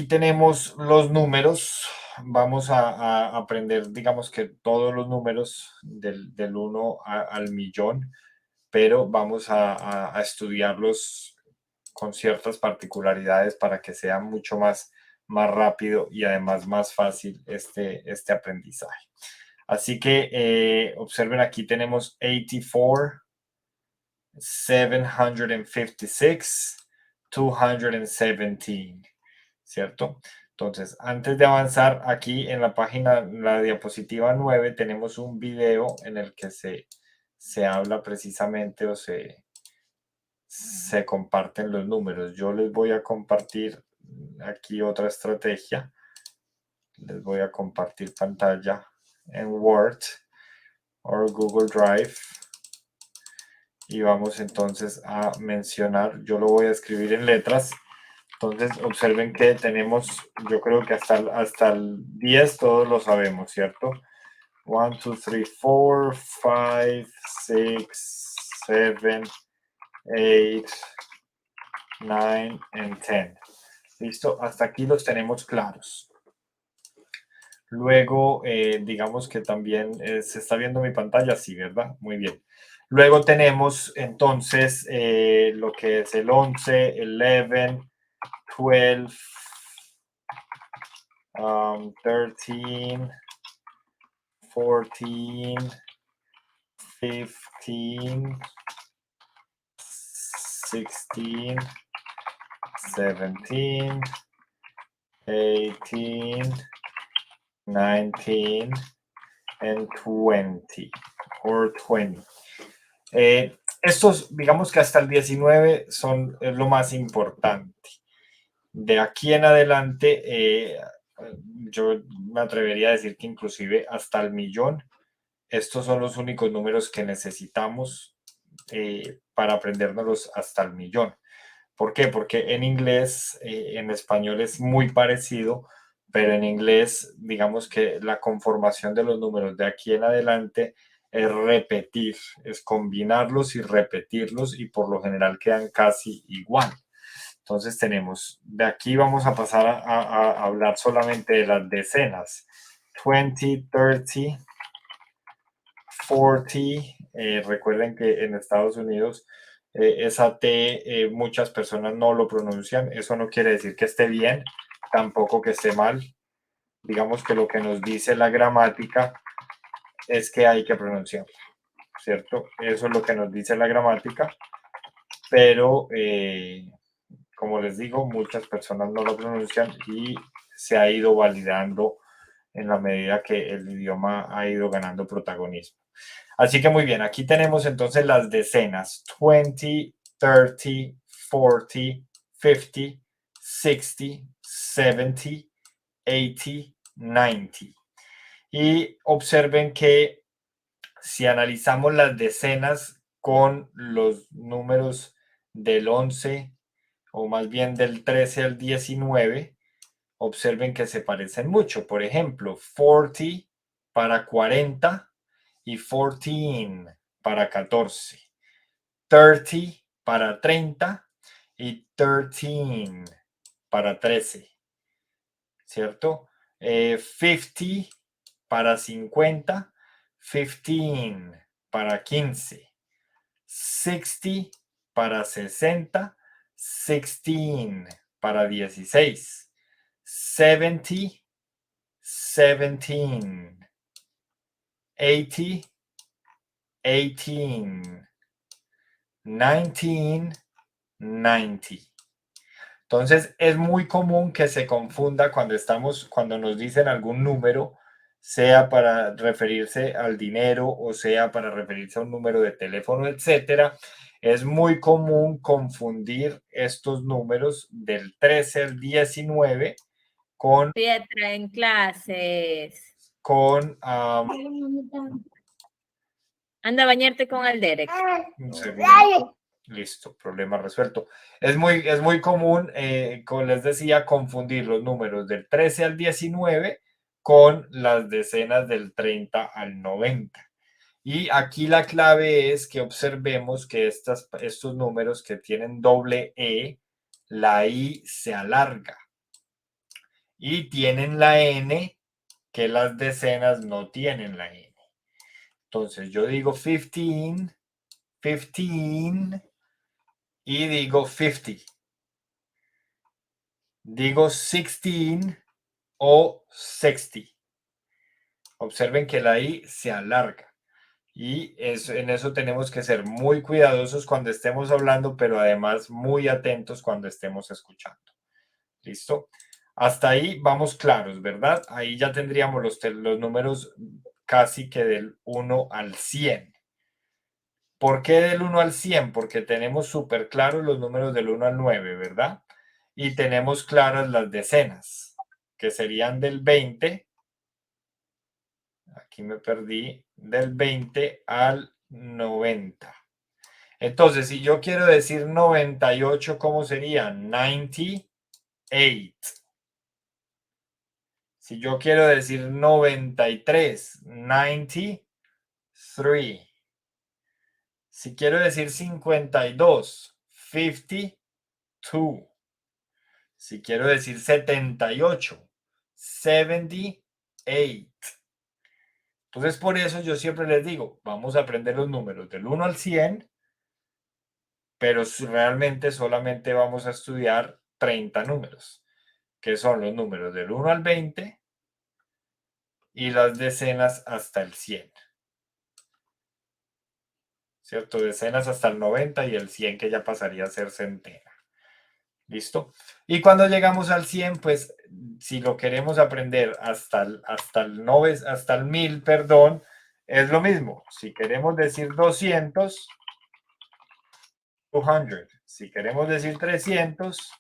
Aquí tenemos los números. Vamos a aprender, digamos que todos los números del 1 al millón, pero vamos a estudiarlos con ciertas particularidades para que sea mucho más rápido y además más fácil este aprendizaje. Así que observen, aquí tenemos 84, 756, 217, ¿cierto? Entonces, antes de avanzar, aquí en la página, la diapositiva 9, tenemos un video en el que se habla precisamente o se comparten los números. Yo les voy a compartir aquí otra estrategia. Les voy a compartir pantalla en Word o Google Drive. Y vamos entonces a mencionar, yo lo voy a escribir en letras. Entonces observen que tenemos, yo creo que hasta el 10 todos lo sabemos, ¿cierto? 1, 2, 3, 4, 5, 6, 7, 8, 9 and 10. ¿Listo? Hasta aquí los tenemos claros. Luego, digamos que también se está viendo mi pantalla, sí, ¿verdad? Muy bien. Luego tenemos entonces lo que es el 11, 11, 12, 13, 14, 15, 16, 17, 18, 19 and 20 or 20. Estos, digamos que hasta el 19 es lo más importante. De aquí en adelante, yo me atrevería a decir que inclusive hasta el millón, estos son los únicos números que necesitamos para aprendérnoslos hasta el millón. ¿Por qué? Porque en inglés, en español es muy parecido, pero en inglés, digamos que la conformación de los números de aquí en adelante es repetir, es combinarlos y repetirlos y por lo general quedan casi igual. Entonces tenemos, de aquí vamos a pasar a hablar solamente de las decenas. 20, 30, 40. Recuerden que en Estados Unidos esa T muchas personas no lo pronuncian. Eso no quiere decir que esté bien, tampoco que esté mal. Digamos que lo que nos dice la gramática es que hay que pronunciarlo, ¿cierto? Eso es lo que nos dice la gramática, pero como les digo, muchas personas no lo pronuncian y se ha ido validando en la medida que el idioma ha ido ganando protagonismo. Así que muy bien, aquí tenemos entonces las decenas: 20, 30, 40, 50, 60, 70, 80, 90. Y observen que si analizamos las decenas con los números del 11 o más bien del 13 al 19, observen que se parecen mucho. Por ejemplo, 40 para 40 y 14 para 14. 30 para 30 y 13 para 13, ¿cierto? 50 para 50, 15 para 15. 60 para 60, 16 para 16. 70, 17. 80, 18. 19, 90. Entonces es muy común que se confunda cuando nos dicen algún número, sea para referirse al dinero o sea para referirse a un número de teléfono, etcétera. Es muy común confundir estos números del 13 al 19 con Pietra en clases. con Anda a bañarte con el Derek. un segundo. Listo, problema resuelto. Es muy común, como les decía, confundir los números del 13 al 19 con las decenas del 30 al 90. Y aquí la clave es que observemos que estos números que tienen doble E, la I se alarga. y tienen la n que las decenas no tienen la n. Entonces yo digo 15, 15 y digo 50. Digo 16 o 60. Observen que la i se alarga. Y en eso tenemos que ser muy cuidadosos cuando estemos hablando, pero además muy atentos cuando estemos escuchando. ¿Listo? Hasta ahí vamos claros, ¿verdad? Ahí ya tendríamos los números casi que del 1 al 100. ¿Por qué del 1 al 100? Porque tenemos súper claros los números del 1 al 9, ¿verdad? Y tenemos claras las decenas, que serían del 20. Aquí me perdí, del 20 al 90. Entonces, si yo quiero decir 98, ¿cómo sería? 98. Si yo quiero decir 93, 93. Si quiero decir 52, 52. Si quiero decir 78, 78. Entonces, por eso yo siempre les digo, vamos a aprender los números del 1 al 100, pero realmente solamente vamos a estudiar 30 números, que son los números del 1 al 20 y las decenas hasta el 100. ¿Cierto? Decenas hasta el 90 y el 100 que ya pasaría a ser centena. ¿Listo? Y cuando llegamos al 100, pues si lo queremos aprender hasta el 1000, perdón, es lo mismo. Si queremos decir 200, 200. Si queremos decir 300,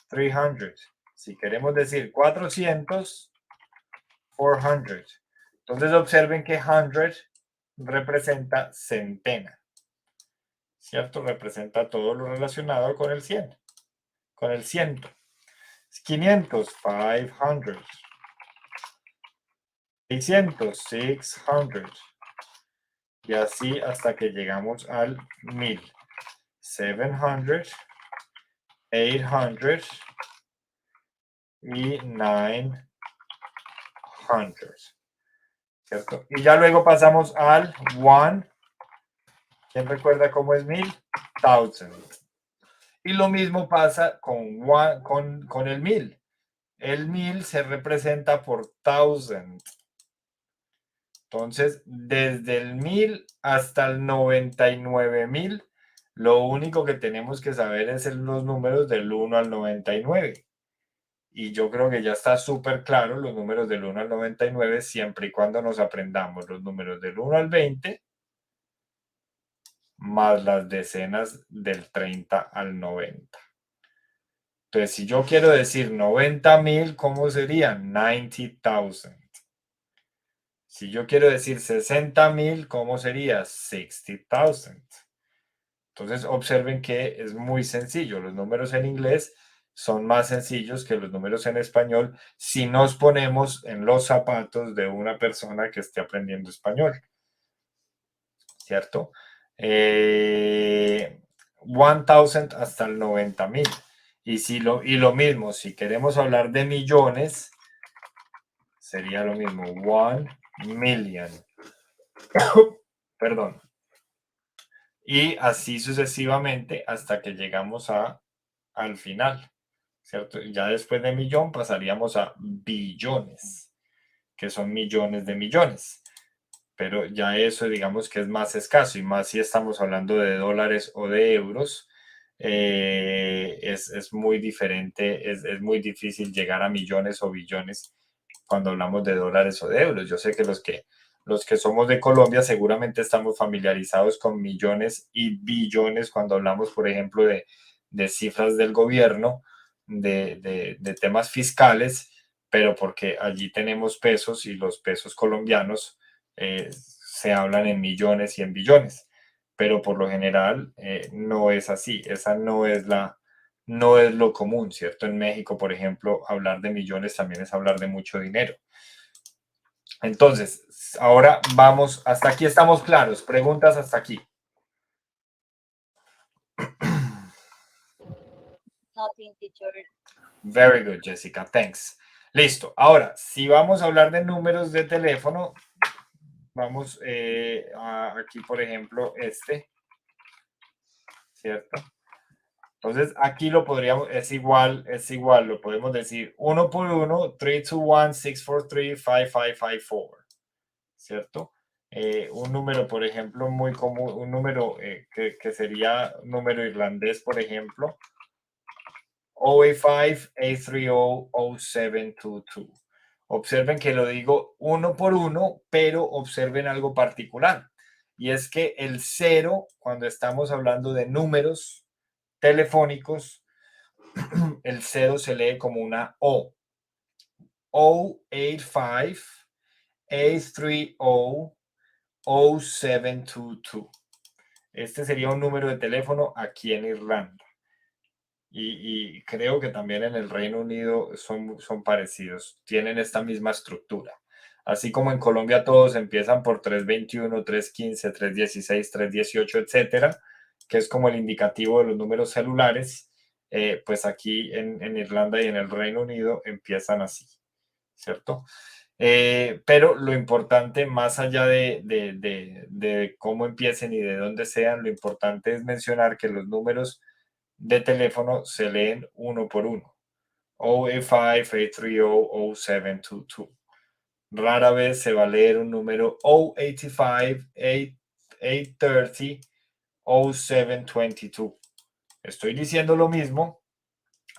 300. Si queremos decir 400, 400. Entonces observen que 100 representa centena. ¿Cierto? Representa todo lo relacionado con el 100. Con el 100. 500, 500. 600, 600. Y así hasta que llegamos al 1000. 700, 800 y 900. ¿Cierto? Y ya luego pasamos al 1. ¿Quién recuerda cómo es 1000? 1000. Y lo mismo pasa con el 1000. El 1000 se representa por 1000. Entonces, desde el 1000 hasta el 99.000, lo único que tenemos que saber es los números del 1 al 99. Y yo creo que ya está súper claro los números del 1 al 99, siempre y cuando nos aprendamos los números del 1 al 20, más las decenas del 30 al 90. Entonces, si yo quiero decir 90.000, ¿cómo serían? 90,000. Si yo quiero decir 60.000, ¿cómo sería? 60,000. Entonces, observen que es muy sencillo. Los números en inglés son más sencillos que los números en español si nos ponemos en los zapatos de una persona que esté aprendiendo español. ¿Cierto? 1000 hasta el 90.000. Y lo mismo, si queremos hablar de millones, sería lo mismo. 1 million. Perdón. Y así sucesivamente hasta que llegamos al final, ¿cierto? Ya después de millón pasaríamos a billones, que son millones de millones. Pero ya eso digamos que es más escaso, y más si estamos hablando de dólares o de euros, es muy diferente, es muy difícil llegar a millones o billones cuando hablamos de dólares o de euros. Yo sé que los que somos de Colombia seguramente estamos familiarizados con millones y billones cuando hablamos, por ejemplo, de cifras del gobierno, de temas fiscales, pero porque allí tenemos pesos y los pesos colombianos se hablan en millones y en billones, pero por lo general no es así. Esa no es lo común, ¿cierto? En México, por ejemplo, hablar de millones también es hablar de mucho dinero. Entonces, ahora vamos, hasta aquí estamos claros. Preguntas hasta aquí. Nothing, teacher. Very good, Jessica. Thanks. Listo. Ahora, si vamos a hablar de números de teléfono, vamos aquí, por ejemplo, ¿cierto? Entonces, aquí lo podríamos, es igual, lo podemos decir 1 por 1, 321, 643, 5554, ¿cierto? Un número, por ejemplo, muy común, un número que sería un número irlandés, por ejemplo, 085-830-0722. Observen que lo digo uno por uno, pero observen algo particular. Y es que el cero, cuando estamos hablando de números telefónicos, el cero se lee como una O. 085-830-0722. Este sería un número de teléfono aquí en Irlanda. Y creo que también en el Reino Unido son parecidos, tienen esta misma estructura. Así como en Colombia todos empiezan por 321, 315, 316, 318, etcétera, que es como el indicativo de los números celulares, pues aquí en Irlanda y en el Reino Unido empiezan así, ¿cierto? Pero lo importante, más allá de cómo empiecen y de dónde sean, lo importante es mencionar que los números de teléfono se leen uno por uno. 085-830-0722. Rara vez se va a leer un número 085-830-0722. Estoy diciendo lo mismo,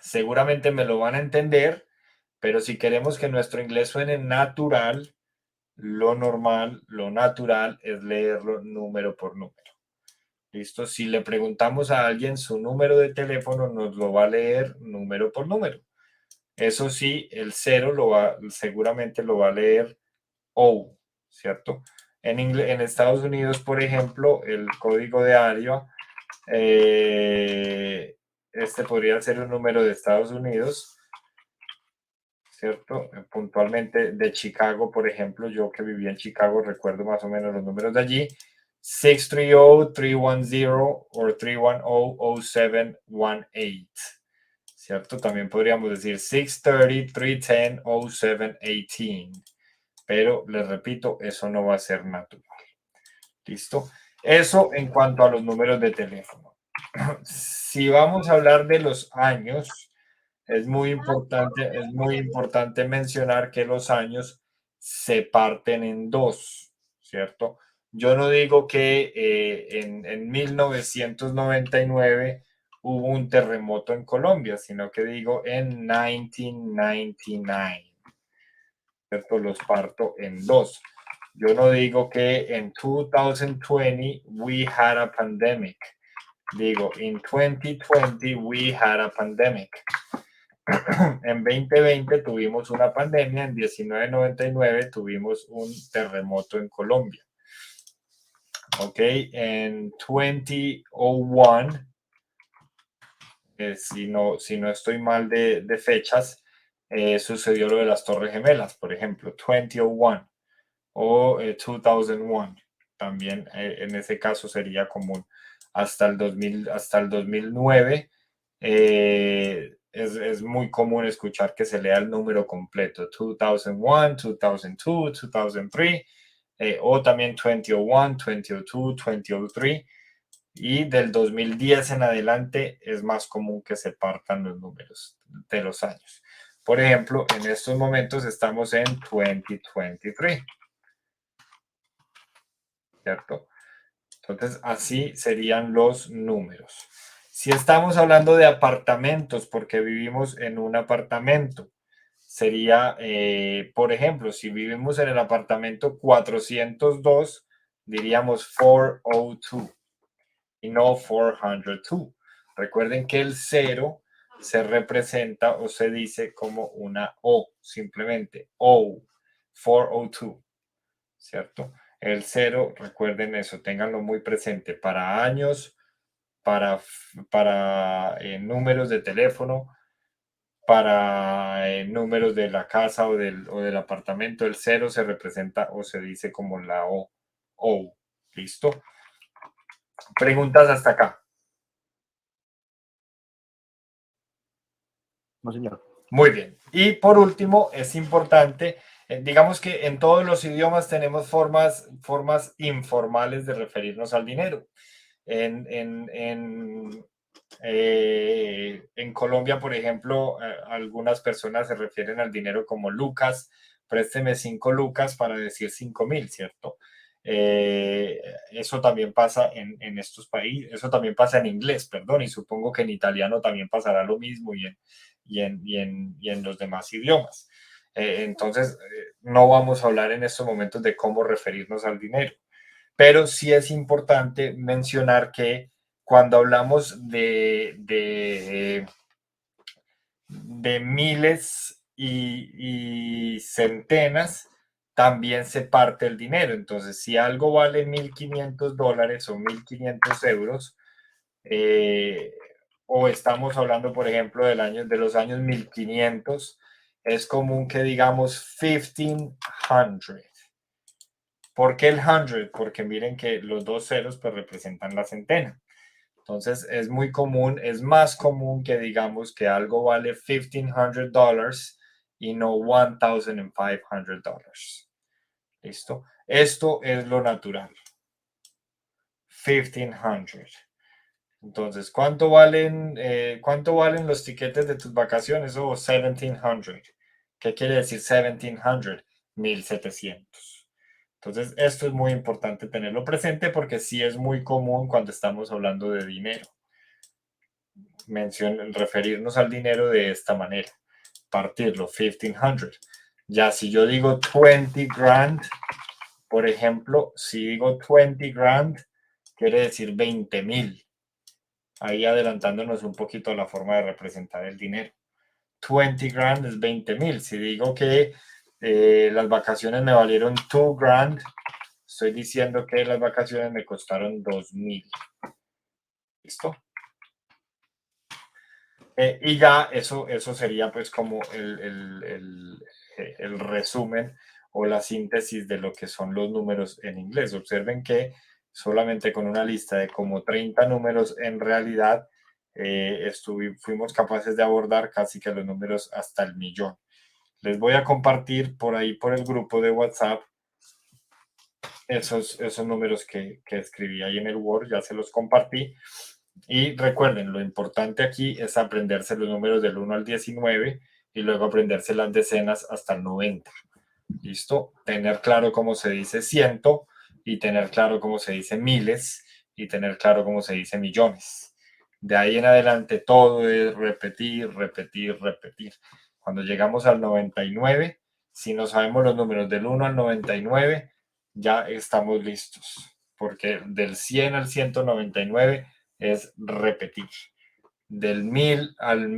seguramente me lo van a entender, pero si queremos que nuestro inglés suene natural, lo normal, lo natural es leerlo número por número. ¿Listo? Si le preguntamos a alguien su número de teléfono, nos lo va a leer número por número. Eso sí, el cero seguramente lo va a leer O, ¿cierto? En Estados Unidos, por ejemplo, el código de área, este podría ser un número de Estados Unidos, ¿cierto? Puntualmente de Chicago, por ejemplo, yo que vivía en Chicago recuerdo más o menos los números de allí. 630-310 o 310-0718, ¿cierto? También podríamos decir 630-310-0718, pero les repito, eso no va a ser natural. ¿Listo? Eso en cuanto a los números de teléfono. Si vamos a hablar de los años, es muy importante mencionar que los años se parten en dos, ¿cierto? Yo no digo que en 1999 hubo un terremoto en Colombia, sino que digo en 1999, ¿cierto? Los parto en dos. Yo no digo que en 2020 we had a pandemic. Digo, in 2020 we had a pandemic. En 2020 tuvimos una pandemia, en 1999 tuvimos un terremoto en Colombia. Ok, en 2001, si no estoy mal de fechas, sucedió lo de las Torres Gemelas, por ejemplo, 2001 o 2001. También en ese caso sería común. Hasta el 2009 es muy común escuchar que se lea el número completo, 2001, 2002, 2003, o también 2001, 2002, 2003. Y del 2010 en adelante es más común que se partan los números de los años. Por ejemplo, en estos momentos estamos en 2023. ¿Cierto? Entonces, así serían los números. Si estamos hablando de apartamentos, porque vivimos en un apartamento, sería, por ejemplo, si vivimos en el apartamento 402, diríamos 402 y no 402. Recuerden que el cero se representa o se dice como una O, simplemente O, 402, ¿cierto? El cero, recuerden eso, ténganlo muy presente para años, para números de teléfono, para números de la casa o del apartamento. El cero se representa o se dice como la O. O. ¿Listo? Preguntas hasta acá. No, señor. Muy bien. Y por último, es importante, digamos que en todos los idiomas tenemos formas informales de referirnos al dinero. En Colombia, por ejemplo, algunas personas se refieren al dinero como lucas, présteme 5 lucas para decir 5.000, ¿cierto? Eso también pasa en estos países, eso también pasa en inglés, perdón, y supongo que en italiano también pasará lo mismo y en los demás idiomas. Entonces, no vamos a hablar en estos momentos de cómo referirnos al dinero, pero sí es importante mencionar que cuando hablamos de miles y centenas, también se parte el dinero. Entonces, si algo vale $1.500 o 1.500 euros, eh, o estamos hablando, por ejemplo, de los años 1500, es común que digamos 1500. ¿Por qué el 100? Porque miren que los dos ceros pues representan la centena. Entonces es muy común, es más común que digamos que algo vale $1,500 y no $1,500. ¿Listo? Esto es lo natural. 1,500. Entonces, cuánto valen los tiquetes de tus vacaciones? Oh, 1,700. ¿Qué quiere decir 1,700? 1,700. Entonces, esto es muy importante tenerlo presente porque sí es muy común cuando estamos hablando de dinero. Referirnos al dinero de esta manera. Partirlo, 1,500. Ya si yo digo 20 grand, por ejemplo, si digo 20 grand, quiere decir 20,000. Ahí adelantándonos un poquito a la forma de representar el dinero. 20 grand es 20,000. Si digo que las vacaciones me valieron 2 grand, estoy diciendo que las vacaciones me costaron 2,000. ¿Listo? Y ya eso sería pues como el resumen o la síntesis de lo que son los números en inglés. Observen que solamente con una lista de como 30 números en realidad fuimos capaces de abordar casi que los números hasta el millón. Les voy a compartir por ahí por el grupo de WhatsApp esos números que escribí ahí en el Word, ya se los compartí. Y recuerden, lo importante aquí es aprenderse los números del 1 al 19 y luego aprenderse las decenas hasta el 90. ¿Listo? Tener claro cómo se dice ciento y tener claro cómo se dice miles y tener claro cómo se dice millones. De ahí en adelante todo es repetir, repetir, repetir. Cuando llegamos al 99, si no sabemos los números del 1 al 99, ya estamos listos, porque del 100 al 199 es repetir. Del 1000 al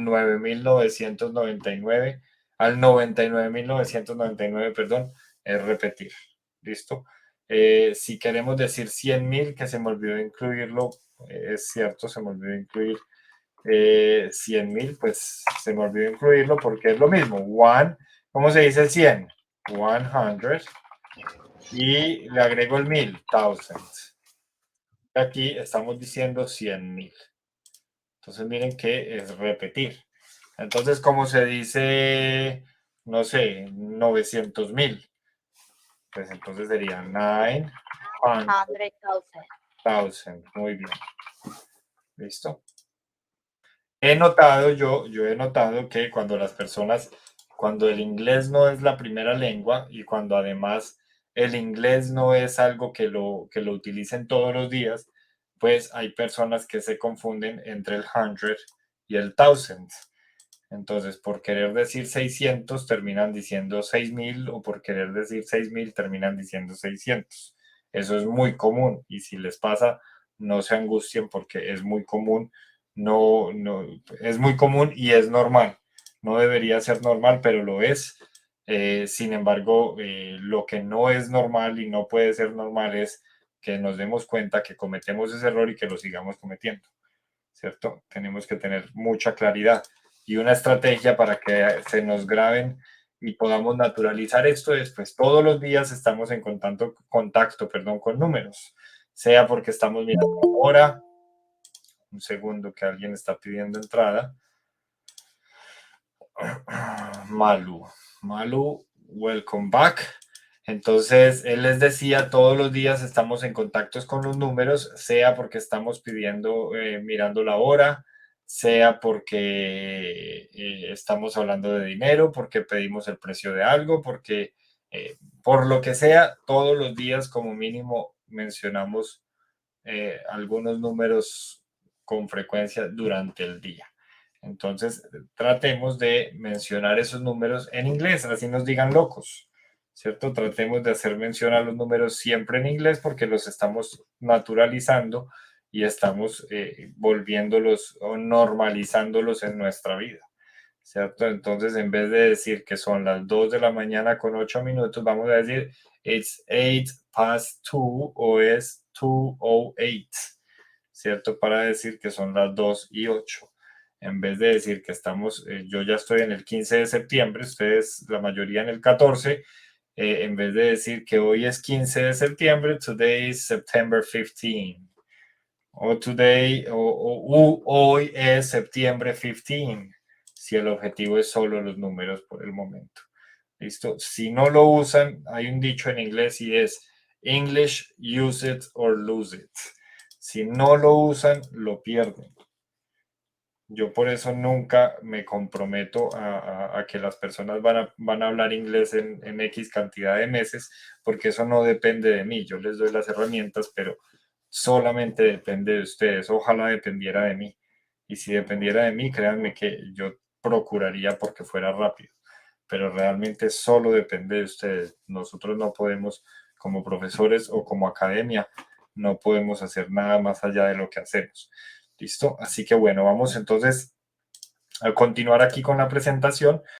9999, al 99.999, perdón, es repetir. ¿Listo? Si queremos decir 100,000, que se me olvidó incluirlo, es cierto, se me olvidó incluir 100,000, pues se me olvidó incluirlo porque es lo mismo. One, ¿cómo se dice 100? 100. Y le agrego el 1000, thousands. Aquí estamos diciendo 100,000. Entonces miren que es repetir. Entonces, como se dice, no sé, 900,000, pues entonces sería 900,000. Muy bien. ¿Listo? Yo he notado que cuando el inglés no es la primera lengua y cuando además el inglés no es algo que lo utilicen todos los días, pues hay personas que se confunden entre el 100 y el thousand. Entonces, por querer decir 600 terminan diciendo 6,000 o por querer decir 6,000 terminan diciendo 600. Eso es muy común y si les pasa, no se angustien porque es muy común. No, no, es muy común y es normal. No debería ser normal, pero lo es. Sin embargo, lo que no es normal y no puede ser normal es que nos demos cuenta que cometemos ese error y que lo sigamos cometiendo, ¿cierto? Tenemos que tener mucha claridad y una estrategia para que se nos graben y podamos naturalizar esto es, pues todos los días estamos en contacto, perdón, con números, sea porque estamos mirando ahora, un segundo que alguien está pidiendo entrada, Malu, welcome back. Entonces, él les decía, todos los días estamos en contactos con los números, sea porque estamos pidiendo, mirando la hora, sea porque estamos hablando de dinero, porque pedimos el precio de algo, porque por lo que sea, todos los días como mínimo mencionamos algunos números con frecuencia durante el día. Entonces, tratemos de mencionar esos números en inglés, así nos digan locos, ¿cierto? Tratemos de hacer mención a los números siempre en inglés porque los estamos naturalizando y estamos volviéndolos o normalizándolos en nuestra vida, ¿cierto? Entonces, en vez de decir que son las 2 de la mañana con 8 minutos, vamos a decir it's 8 past 2 o es 2:08, ¿cierto? Para decir que son las 2:08. En vez de decir que estamos, yo ya estoy en el 15 de septiembre, ustedes la mayoría en el 14, en vez de decir que hoy es 15 de septiembre, today is September 15. O today, hoy es septiembre 15, si el objetivo es solo los números por el momento. ¿Listo? Si no lo usan, hay un dicho en inglés y es English, use it or lose it. Si no lo usan, lo pierden. Yo por eso nunca me comprometo a que las personas van a hablar inglés en X cantidad de meses, porque eso no depende de mí. Yo les doy las herramientas, pero solamente depende de ustedes. Ojalá dependiera de mí. Y si dependiera de mí, créanme que yo procuraría porque fuera rápido. Pero realmente solo depende de ustedes. Nosotros no podemos, como profesores o como academia, no podemos hacer nada más allá de lo que hacemos. ¿Listo? Así que bueno, vamos entonces a continuar aquí con la presentación.